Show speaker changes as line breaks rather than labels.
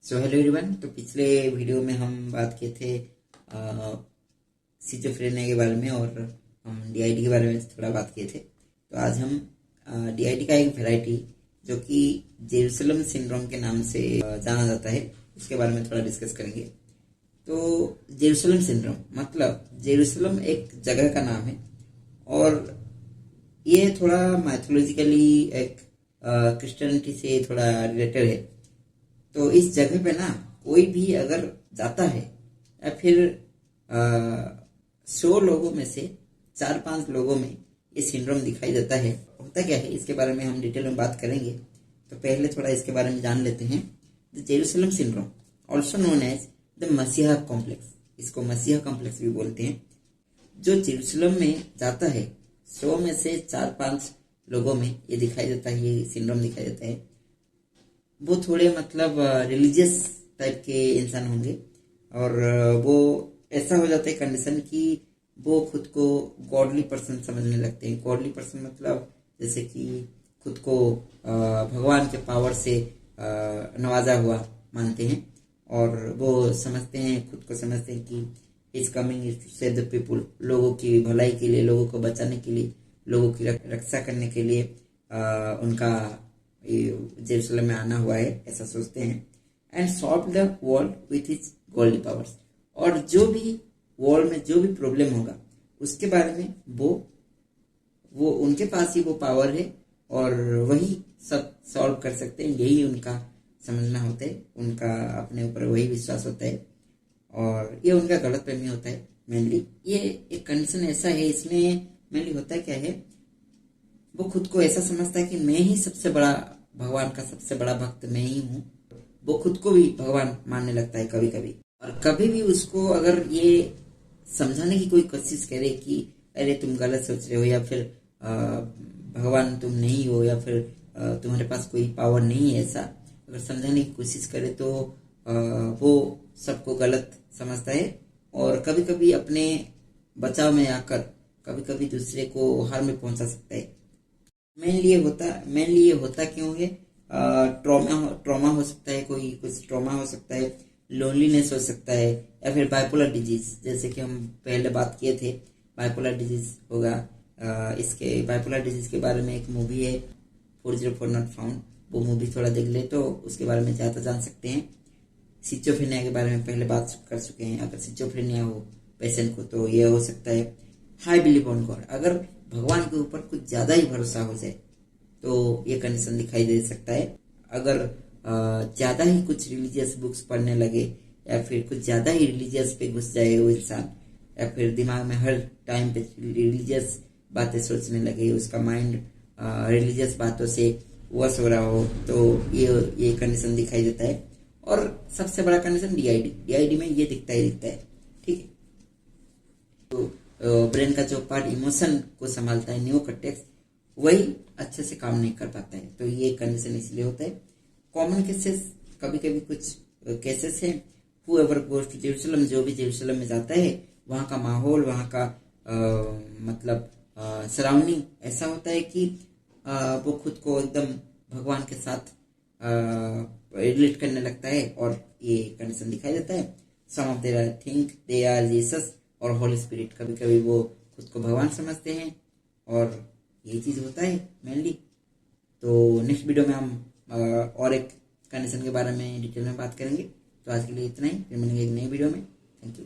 So hello everyone. तो पिछले video में हम बात किए थे सिजोफ्रेनिया के बारे में और हम डीआईडी के बारे में थोड़ा बात किए थे। तो आज हम डीआईडी का एक वैरायटी जो कि जेरूसलम सिंड्रोम के नाम से जाना जाता है, उसके बारे में थोड़ा डिस्कस करेंगे। तो जेरूसलम सिंड्रोम मतलब जेरूसलम एक जगह का नाम है और ये थोड़ा मैथोलॉजिकली एक क्रिश्चियनिटी से थोड़ा रिलेटेड है। तो इस जगह पे ना कोई भी अगर जाता है या फिर 100 लोगों में से 4-5 लोगों में ये सिंड्रोम दिखाई देता है। होता क्या है इसके बारे में हम डिटेल में बात करेंगे। तो पहले थोड़ा इसके बारे में जान लेते हैं। The Jerusalem syndrome also known as the messiah complex, इसको मसीहा कॉम्प्लेक्स भी बोलते हैं। जो जेरूसलम में जाता है 100 में से 4-5 लोगों में ये दिखाई देता है, ये सिंड्रोम दिखाई देता है। वो थोड़े मतलब रिलीजियस टाइप के इंसान होंगे और वो ऐसा हो जाता है कंडीशन कि वो खुद को गॉडली पर्सन समझने लगते हैं। गॉडली पर्सन मतलब जैसे कि खुद को भगवान के पावर से नवाजा हुआ मानते हैं और वो समझते हैं, खुद को समझते हैं कि is coming is to save the people, लोगों की भलाई के लिए, लोगों को बचाने के लिए, लोगों की रक्षा करने के लिए उनका जेरूसलम में आना हुआ है, ऐसा सोचते हैं। And solve the world with his godly powers, और जो भी वर्ल्ड में जो भी प्रॉब्लम होगा उसके बारे में वो उनके पास ही वो पावर है और वही सब सॉल्व कर सकते हैं। यही उनका समझना होता है, उनका अपने ऊपर वही विश्वास होता है और ये उनका गलत फहमी होता है। मेनली ये एक कंडीशन ऐसा है, इसमें मेनली होता है क्या है, वो खुद को ऐसा समझता है कि मैं ही सबसे बड़ा, भगवान का सबसे बड़ा भक्त मैं ही हूँ। वो खुद को भी भगवान मानने लगता है कभी कभी। और कभी भी उसको अगर ये समझाने की कोई कोशिश करे कि अरे तुम गलत सोच रहे हो या फिर भगवान तुम नहीं हो या फिर तुम्हारे पास कोई पावर नहीं है, ऐसा अगर समझाने की कोशिश करे तो वो सबको गलत समझता है और कभी कभी अपने बचाव में आकर कभी कभी दूसरे को हार में पहुंचा सकता है। मेनली ये होता क्यों है, ट्रॉमा हो सकता है, कोई कुछ ट्रॉमा हो सकता है, लोनलीनेस हो सकता है, या फिर बाइपोलर डिजीज, जैसे कि हम पहले बात किए थे बाइपोलर डिजीज होगा। इसके बाइपोलर डिजीज के बारे में एक मूवी है 404 नॉट फाउंड, वो मूवी थोड़ा देख ले तो उसके बारे में ज़्यादा जान सकते हैं। सिजोफ्रेनिया के बारे में पहले बात कर चुके हैं। अगर सिजोफ्रेनिया हो पेशेंट को तो ये हो सकता है हाई बिलीव ऑन गॉड, अगर भगवान के ऊपर कुछ ज्यादा ही भरोसा हो जाए तो ये कंडीशन दिखाई दे सकता है। अगर ज्यादा ही कुछ रिलीजियस बुक्स पढ़ने लगे या फिर कुछ ज्यादा ही रिलीजियस पे घुस जाए वो इंसान, या फिर दिमाग में हर टाइम पे रिलीजियस बातें सोचने लगे, उसका माइंड रिलीजियस बातों से वश हो रहा हो, तो ये कंडीशन दिखाई देता है। और सबसे बड़ा कंडीशन डीआईडी में ये दिखता है। ठीक है, तो ब्रेन का जो पार्ट इमोशन को संभालता है, न्यू कॉर्टेक्स, वही अच्छे से काम नहीं कर पाता है। तो ये कंडीशन इसलिए होता है। कॉमन केसेस, कभी कभी कुछ केसेस हैं, हूएवर गोज टू जेरूसलम, जो भी जेरूसलम में जाता है वहाँ का माहौल, वहाँ का मतलब सराउंडिंग ऐसा होता है कि वो खुद को एकदम भगवान के साथ रिलेट करने लगता है और ये कंडीशन दिखाई देता है। Some of their think they are Jesus और होली स्पिरिट, कभी कभी वो खुद को भगवान समझते हैं और ये चीज होता है मेनली। तो नेक्स्ट वीडियो में हम और एक कंडीशन के बारे में डिटेल में बात करेंगे। तो आज के लिए इतना ही, फिर मिलेंगे एक नई वीडियो में। Thank you.